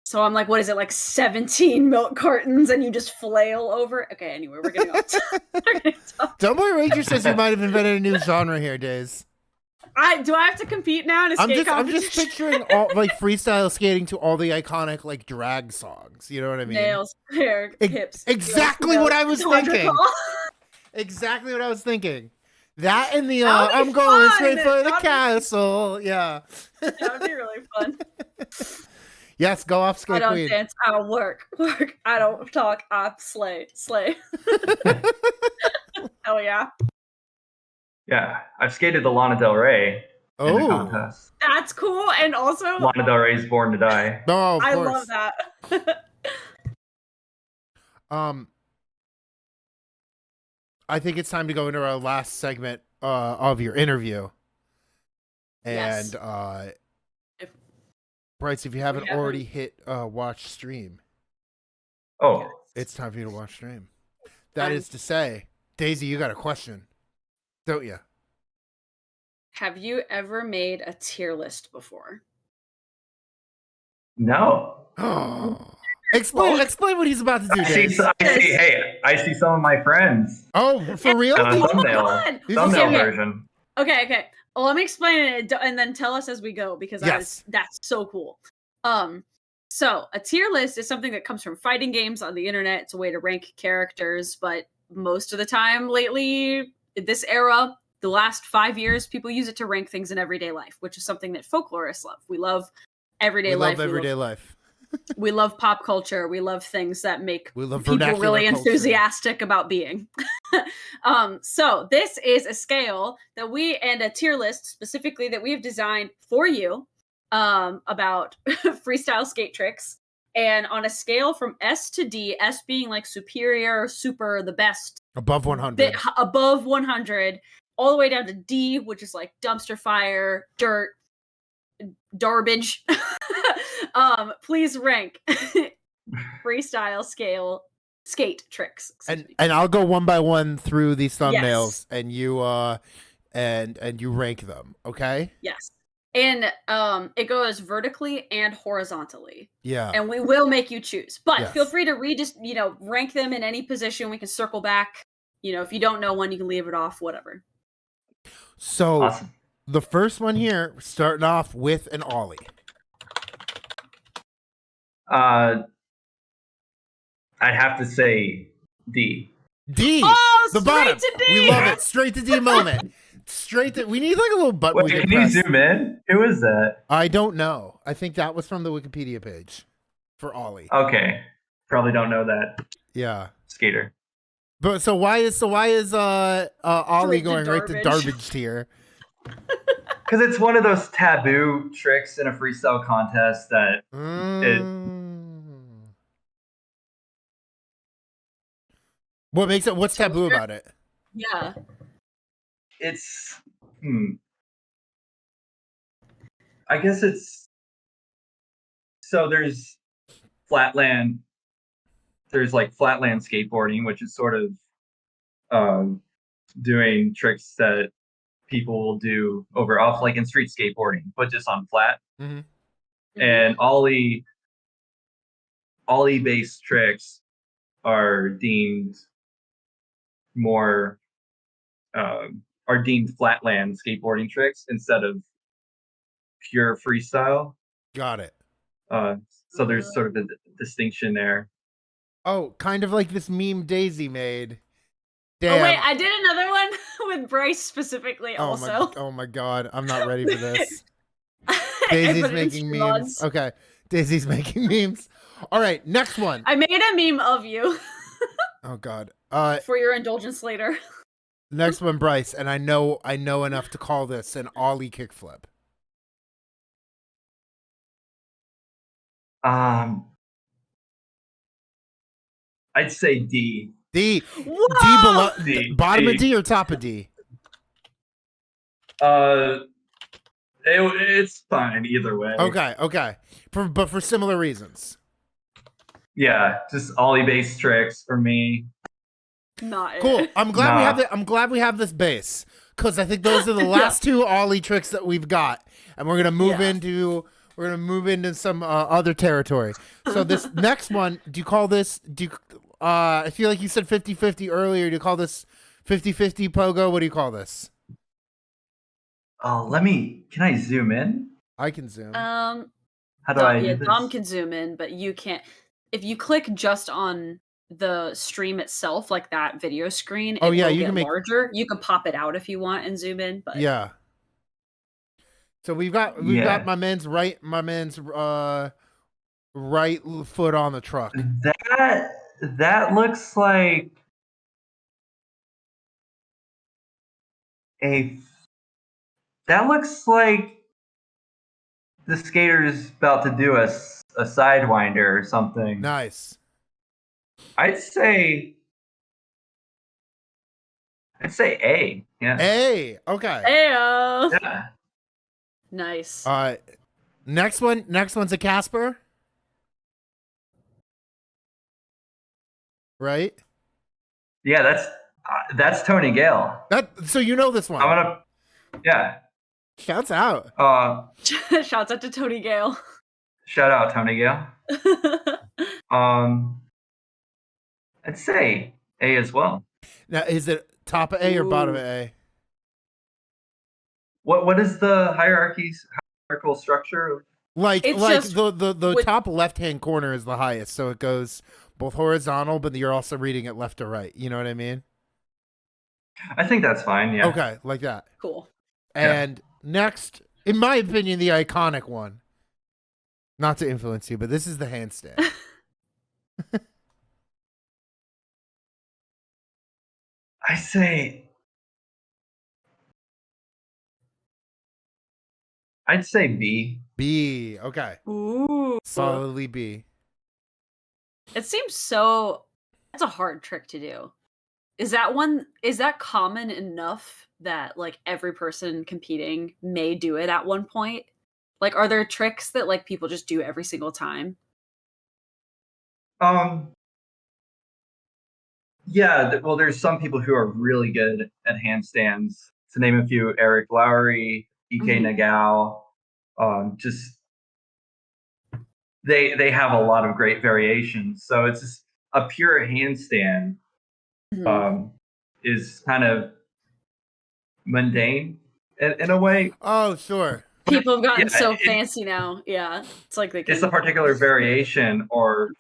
C: So I'm like, what is it, like 17 milk cartons and you just flail over? Okay, anyway, we're getting off.
A: Dumbboy Ranger says you might have invented a new genre here, Days.
C: Do I have to compete now in a skate competition?
A: I'm just picturing all like freestyle skating to all the iconic like drag songs. You know what I mean?
C: Nails, hair, hips.
A: Exactly what I was thinking. Exactly what I was thinking. That and the I'm going straight for the castle. Yeah.
C: That would be really fun.
A: Yes, go off, skate
C: queen. I
A: don't
C: dance, I work. I don't talk, I slay. Hell yeah.
B: Yeah, I've skated the Lana Del Rey in the contest.
C: That's cool, and also
B: Lana Del Rey's Born to Die.
A: Oh, of
C: I
A: course.
C: love that.
A: I think it's time to go into our last segment of your interview. And
C: Yes.
A: Bryce, if you haven't already hit watch stream,
B: Oh,
A: it's time for you to watch stream. That is to say, Daisy, you got a question, don't you?
C: Have you ever made a tier list before?
B: no.
A: Explain what he's about to do, Daisy.
B: I see some of my friends.
A: Oh, for real?
B: On a
C: Oh
B: thumbnail,
C: my God.
B: thumbnail
C: Okay.
B: version.
C: Okay. Well, let me explain it and then tell us as we go because
A: Yes.
C: that's so cool. So a tier list is something that comes from fighting games on the internet. It's a way to rank characters, but most of the time lately, in this era, the last 5 years, people use it to rank things in everyday life, which is something that folklorists love. We love everyday life. We love pop culture. We love things that make people really enthusiastic about being. So this is a scale that and a tier list specifically that we have designed for you about freestyle skate tricks. And on a scale from S to D, S being like superior, super, the best.
A: Above 100.
C: Above 100, all the way down to D, which is like dumpster fire, dirt, garbage. Please rank freestyle scale skate tricks.
A: And I'll go one by one through these thumbnails,
C: yes.
A: and you and you rank them, okay?
C: Yes. And it goes vertically and horizontally.
A: Yeah.
C: And we will make you choose. But
A: Yes.
C: feel free to rank them in any position. We can circle back. If you don't know one, you can leave it off, whatever.
A: So
B: Awesome.
A: The first one here, starting off with an ollie.
B: I'd have to say D.
A: D.
C: Oh,
A: the
C: straight
A: bottom.
C: to D.
A: We love it. Straight to D moment. We need like a little button.
B: Wait, can you zoom in? Who is that?
A: I don't know. I think that was from the Wikipedia page for ollie.
B: Okay. Probably don't know that.
A: Yeah.
B: Skater.
A: But so why is ollie going right to garbage tier?
B: Because it's one of those taboo tricks in a freestyle contest that
A: What makes it? What's taboo about it?
C: Yeah.
B: It's I guess it's so there's flatland. There's like flatland skateboarding, which is sort of doing tricks that people will do off like in street skateboarding, but just on flat.
A: Mm-hmm.
B: And ollie based tricks are deemed more are deemed flatland skateboarding tricks instead of pure freestyle.
A: Got it.
B: So there's sort of a distinction there.
A: Oh, kind of like this meme Daisy made. Damn.
C: Oh wait, I did another one with Bryce specifically also.
A: Oh my god, I'm not ready for this. Daisy's making memes. Okay, Daisy's making memes. All right, next one.
C: I made a meme of you.
A: Oh god.
C: For your indulgence later.
A: Next one, Bryce, and I know enough to call this an ollie kickflip.
B: I'd say D.
A: D.
C: Whoa!
A: D below
B: D.
A: Bottom
B: D.
A: of D or top of D?
B: It's fine either way.
A: Okay. But for similar reasons.
B: Yeah, just ollie based tricks for me.
C: Not
A: cool.
C: it.
A: I'm glad we have this base, because I think those are the last two ollie tricks that we've got, and we're gonna move into some other territory. So this next one, do you call this? I feel like you said 50-50 earlier. Do you call this 50-50 pogo? What do you call this?
B: Oh, can I zoom in?
A: I can zoom.
B: How do I do this?
C: Dom can zoom in, but you can't. If you click just on the stream itself, like that video screen, you can make larger. You can pop it out if you want and zoom in. But
A: yeah. So we've got my man's right foot on the truck.
B: That looks like the skater's about to do a sidewinder or something.
A: Nice.
B: I'd say I'd say A. Yeah.
A: A. Okay.
C: Ayo.
B: Yeah.
C: Nice.
A: Next one's a Casper. Right?
B: Yeah, that's Tony Gale.
A: So you know this one.
B: I'm gonna, yeah.
A: Shouts out.
C: Shouts out to Tony Gale.
B: Shout out Tony Gale. I'd say A as well.
A: Now, is it top of A or bottom of A?
B: What is the hierarchical structure?
A: Like
C: It's
A: like
C: just
A: the top left hand corner is the highest, so it goes both horizontal, but you're also reading it left to right. You know what I mean?
B: I think that's fine. Yeah.
A: Okay, like that.
C: Cool.
A: And next, in my opinion, the iconic one. Not to influence you, but this is the handstand.
B: I say. I'd say B.
A: B. Okay.
C: Ooh.
A: Solidly B.
C: It seems so. That's a hard trick to do. Is that common enough that like every person competing may do it at one point? Like, are there tricks that like people just do every single time?
B: Yeah. Well, there's some people who are really good at handstands. To name a few: Eric Lowry, Ike Nagao. Just they have a lot of great variations. So it's just a pure handstand. Is kind of mundane in a way.
A: Oh, sure.
C: People have gotten
B: Yeah,
C: so fancy now. Yeah, it's like they can.
B: It's a particular variation or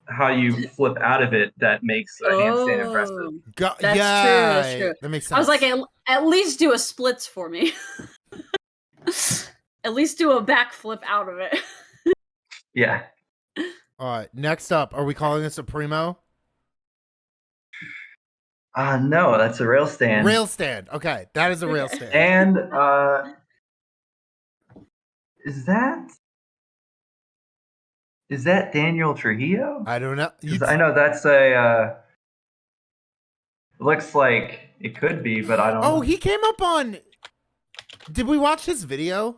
B: how you flip out of it that makes a handstand impressive.
C: That's true.
A: Yeah,
C: That's true.
A: that makes sense.
C: I was like, at least do a splits for me. At least do a backflip out of it.
B: Yeah.
A: All right. Next up, are we calling this a primo?
B: No, that's a rail stand.
A: Rail stand. Okay, that is a rail stand.
B: And is that Daniel Trujillo?
A: I don't know.
B: I know that's a. Looks like it could be, but I don't know.
A: Oh, he came up on. Did we watch his video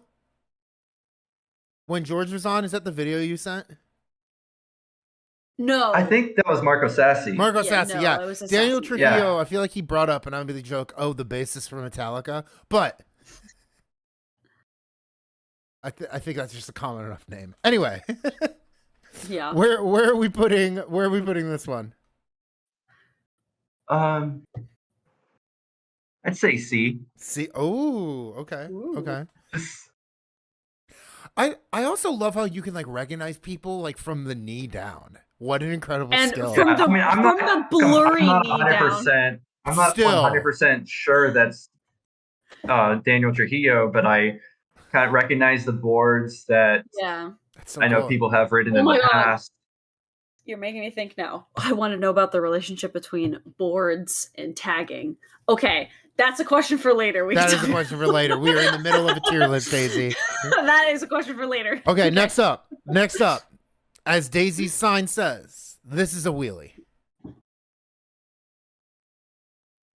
A: when George was on? Is that the video you sent?
C: No,
B: I think that was Marco Sassi.
A: Marco Sassi,
C: no,
A: yeah.
C: it was a
A: Daniel
C: Sassi.
A: Trujillo,
B: Yeah.
A: I feel like he brought up, and I would be the joke, oh, the bassist for Metallica. But I think that's just a common enough name. Anyway,
C: yeah.
A: where are we putting this one?
B: I'd say C.
A: C. Oh, okay,
C: Ooh.
A: okay. I also love how you can like recognize people like from the knee down. What an incredible
C: And
A: skill!
C: from the blurry
B: I'm not
C: knee down.
B: I'm not 100% sure that's Daniel Trujillo, but I kind of recognize the boards that
C: Yeah.
A: That's so
B: I know
A: cool.
B: people have ridden
C: Oh
B: in
C: my
B: the
C: God.
B: past.
C: You're making me think now. I want to know about the relationship between boards and tagging. Okay, that's a question for later.
A: That is a question for later. We are in the middle of a tier list, Daisy.
C: That is a question for later.
A: Okay, next up. As Daisy's sign says, this is a wheelie.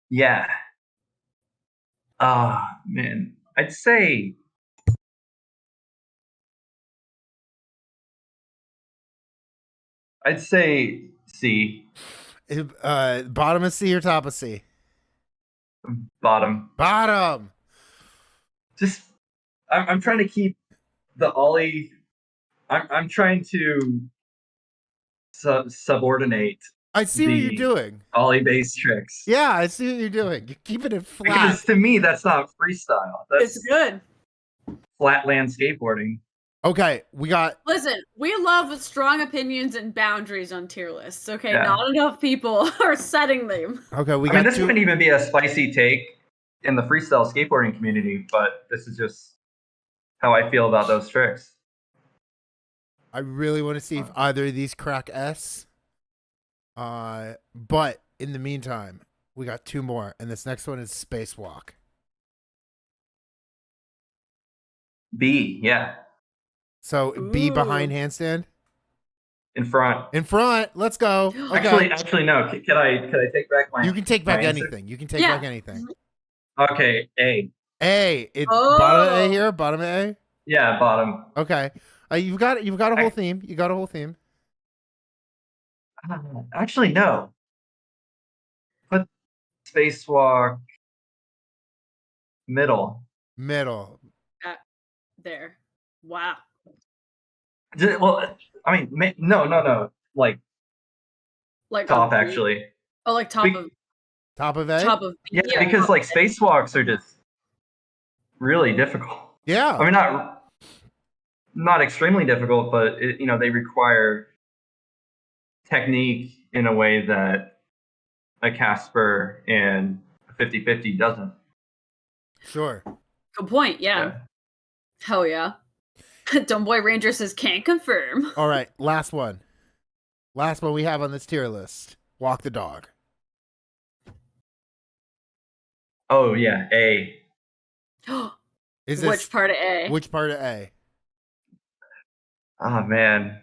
B: Yeah. Man. I'd say C.
A: Bottom of C or top of C?
B: Bottom.
A: Bottom.
B: Just I'm trying to keep the ollie. I'm trying to subordinate
A: I see what you're doing.
B: ollie based tricks.
A: Yeah, I see what you're doing. You're keeping it flat.
B: Because to me that's not freestyle. That's
C: It's good.
B: flatland skateboarding.
A: Okay, we got.
C: Listen, we love strong opinions and boundaries on tier lists. Okay,
B: Yeah.
C: not enough people are setting them.
A: Okay, we
B: I
A: got
B: mean, this
A: two.
B: wouldn't even be a spicy take in the freestyle skateboarding community, but this is just how I feel about those tricks.
A: I really want to see if either of these crack S. But in the meantime, we got two more, and this next one is spacewalk.
B: B, yeah.
A: So B behind
C: Ooh.
A: handstand.
B: In front.
A: In front. Let's go. Okay.
B: Actually, no. Can I take back my?
A: You can take back
B: my answer?
A: anything. You can take back anything.
B: Okay, A.
A: A. It's
C: Oh.
A: bottom of A here. Bottom of A.
B: Yeah, bottom.
A: Okay. You've got a whole theme. You got a whole theme.
B: Actually, no. Put spacewalk middle.
A: Middle.
C: There. Wow.
B: Well, I mean, no. Like top,
C: of B?
B: actually.
C: Oh, like top of
A: Top of A.
C: top of B.
B: Yeah, because like spacewalks are just really difficult.
A: Yeah.
B: I mean, not extremely difficult, but they require technique in a way that a Casper and a 50/50 doesn't.
A: Sure.
C: Good point. Yeah. Hell yeah. Dumbboy Ranger says can't confirm.
A: All right. Last one. Last one we have on this tier list. Walk the dog.
B: Oh yeah, A.
A: Is this
C: Which part of A?
A: Which part of A?
B: Oh man.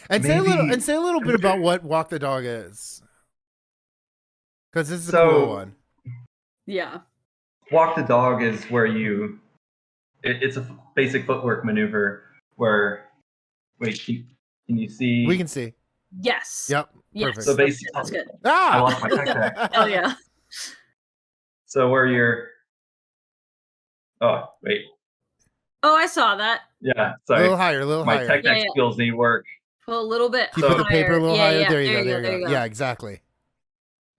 A: And say a little bit about what Walk the Dog is. Because this is a cool one.
C: Yeah.
B: Walk the dog is where it's a basic footwork maneuver where, wait, can you see?
A: We can see.
C: Yes.
A: Yep.
C: Yes.
A: Perfect.
B: So basically,
C: That's good.
B: I
A: Ah!
B: lost my tech.
C: Hell yeah.
B: So where you're, oh wait,
C: Oh, I saw that.
B: yeah,
A: A
B: sorry,
A: little higher,
B: my tech skills need work.
C: Well, a little bit.
A: Keep the paper a little higher.
C: Yeah.
A: There you go. Yeah, exactly.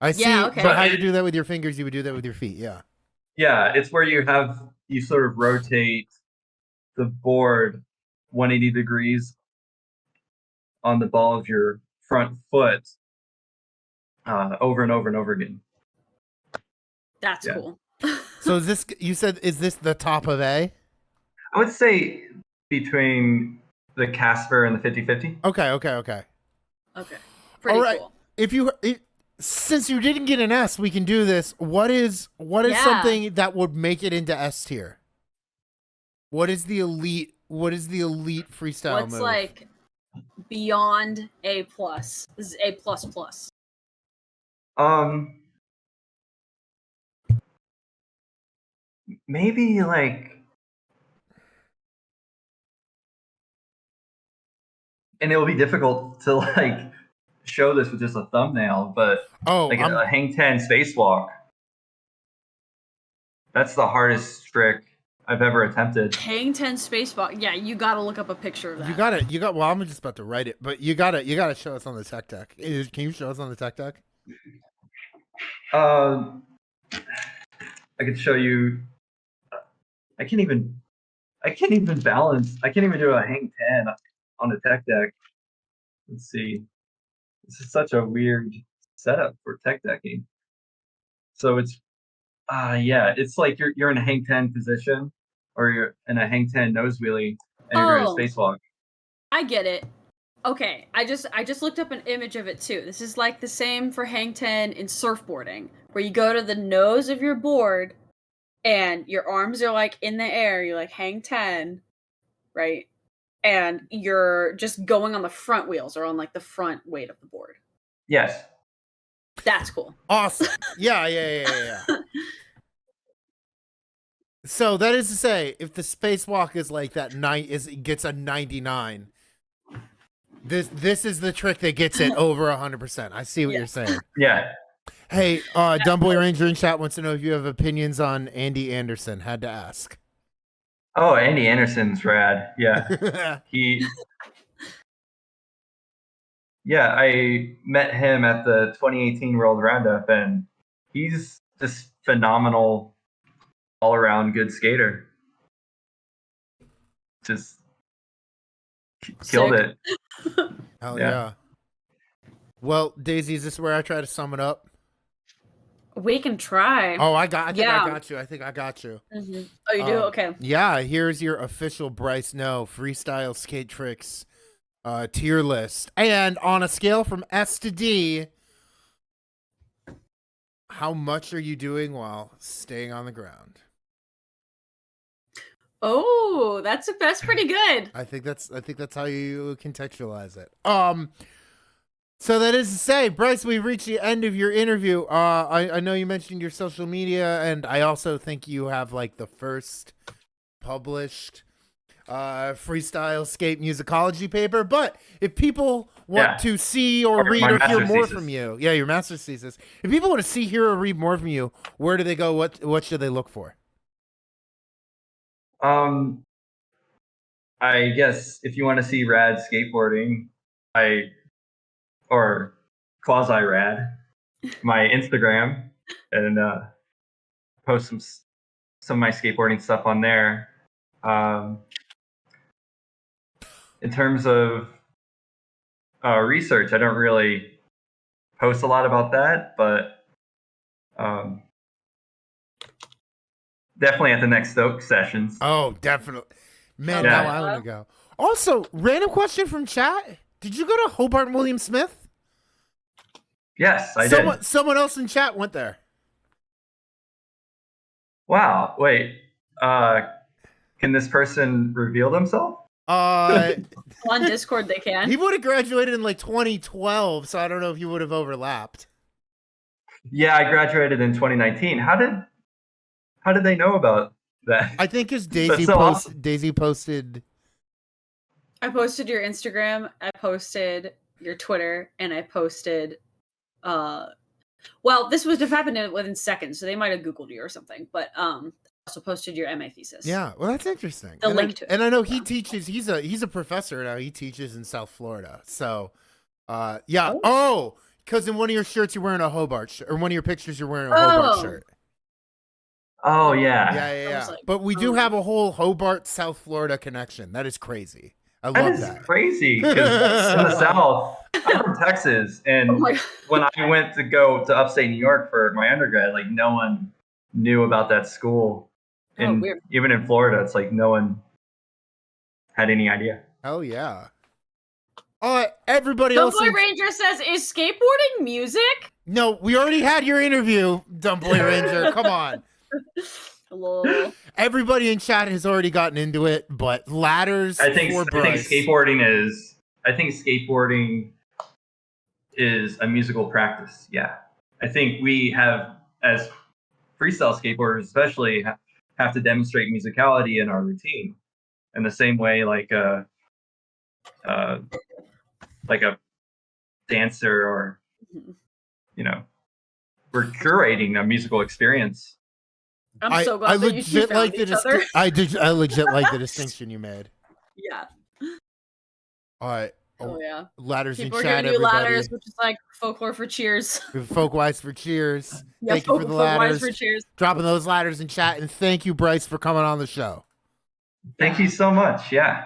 A: I see.
C: Okay.
A: But how you do that with your fingers, you would do that with your feet. Yeah.
B: Yeah, it's where you sort of rotate the board 180 degrees on the ball of your front foot over and over and over again.
C: That's cool.
A: So is this the top of A?
B: I would say between the Casper and the 50/50.
A: Okay.
C: Okay. Pretty
A: All right.
C: cool.
A: Since you didn't get an S, we can do this. What is something that would make it into S tier? What is the elite freestyle
C: What's
A: move?
C: like beyond A plus? This is A plus.
B: Maybe like, and it will be difficult to like show this with just a thumbnail, but a hang 10 spacewalk. That's the hardest trick I've ever attempted.
C: Hang 10 spacewalk. Yeah, you gotta look up a picture of that.
A: You got. Well, I'm just about to write it, but you gotta show us on the tech deck. Can you show us on the tech deck?
B: I could show you. I can't even balance. I can't even do a hang 10 on the tech deck. Let's see. This is such a weird setup for tech decking. So it's it's like you're in a hang 10 position, or you're in a hang 10 nose wheelie, and you're doing a spacewalk.
C: I get it. Okay, I just looked up an image of it too. This is like the same for hang 10 in surfboarding, where you go to the nose of your board and your arms are like in the air. You're like hang 10, right? And you're just going on the front wheels or on like the front weight of the board.
B: Yes.
C: That's cool.
A: Awesome. Yeah. So that is to say, if the spacewalk is like that, gets a 99. This is the trick that gets it over 100%. I see what you're saying.
B: Yeah.
A: Hey, Dumbboy Ranger in chat wants to know if you have opinions on Andy Anderson. Had to ask.
B: Oh, Andy Anderson's rad. Yeah. I met him at the 2018 World Roundup, and he's just phenomenal, all-around good skater. Just killed it.
A: Hell yeah. Well, Daisy, is this where I try to sum it up?
C: We can try.
A: Oh, I think I got you.
C: Mm-hmm. Oh, you do? Okay.
A: Yeah, here's your official Bryce Noe freestyle skate tricks tier list. And on a scale from S to D, how much are you doing while staying on the ground?
C: Oh, that's pretty good.
A: I think that's how you contextualize it. So that is to say, Bryce, we reached the end of your interview. I know you mentioned your social media, and I also think you have like the first published freestyle skate musicology paper. But if people want to see or read
B: my
A: or hear
B: master's
A: more
B: thesis.
A: from you, your master's thesis. If people want to see, hear, or read more from you, where do they go? What should they look for?
B: I guess if you want to see rad skateboarding, or quasi rad, my Instagram, and post some of my skateboarding stuff on there. In terms of research, I don't really post a lot about that, but definitely at the next Stoke sessions.
A: Oh, definitely. Man,
C: Yeah.
A: now I want to go. Also, random question from chat. Did you go to Hobart and William Smith?
B: Yes, I did.
A: Someone else in chat went there.
B: Wow. Wait. Can this person reveal themselves?
C: On Discord they can.
A: He would have graduated in like 2012, so I don't know if you would have overlapped.
B: Yeah, I graduated in 2019. How did they know about that?
A: I think his
B: That's so awesome.
A: Daisy posted.
C: I posted your Instagram, I posted your Twitter, and I posted well, this would have happened within seconds, so they might have Googled you or something. But also posted your MA thesis.
A: Yeah, well, that's interesting.
C: The link to it.
A: And I know he teaches. He's a professor now. He teaches in South Florida. So, yeah. Oh, because in one of your shirts you're wearing a Hobart shirt, or one of your pictures you're wearing a Hobart shirt.
B: Oh yeah.
A: Yeah.
C: Like,
A: But we do have a whole Hobart, South Florida connection. That is crazy. I love that.
B: Crazy. 'Cause in the South, I'm from Texas, and when I went to go to upstate New York for my undergrad, like no one knew about that school. And
C: weird.
B: even in Florida, it's like no one had any idea.
A: Oh yeah. Everybody else.
C: Dumbboy Ranger says, "Is skateboarding music?"
A: No, we already had your interview, Dumbboy Ranger. Come on.
C: Hello.
A: Everybody in chat has already gotten into it, but ladders.
B: I think skateboarding is a musical practice. Yeah, I think we have, as freestyle skateboarders, especially, have to demonstrate musicality in our routine, in the same way like a dancer, or we're curating a musical experience.
C: I'm so glad that you two found each other.
A: I legit like the distinction you made.
C: Yeah.
A: All right.
C: Oh yeah.
A: Ladders
C: People
A: in chat,
C: are giving you ladders, which is like folklore for cheers.
A: Folkwise for cheers.
C: Yeah,
A: thank you for the ladders.
C: For cheers.
A: Dropping those ladders in chat, and thank you, Bryce, for coming on the show.
B: Thank you so much. Yeah.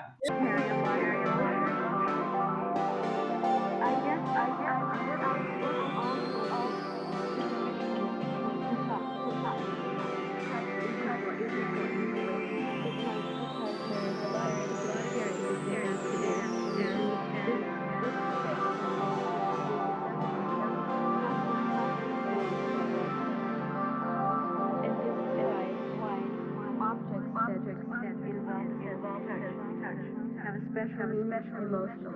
D: Have emotional.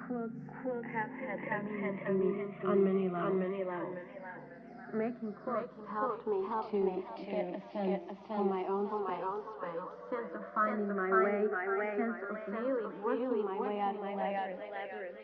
D: Quilts have had meaning on many levels. Making quilts helped me to get a sense of my own space, sense of finding my way, sense of really working my way out of the labyrinth.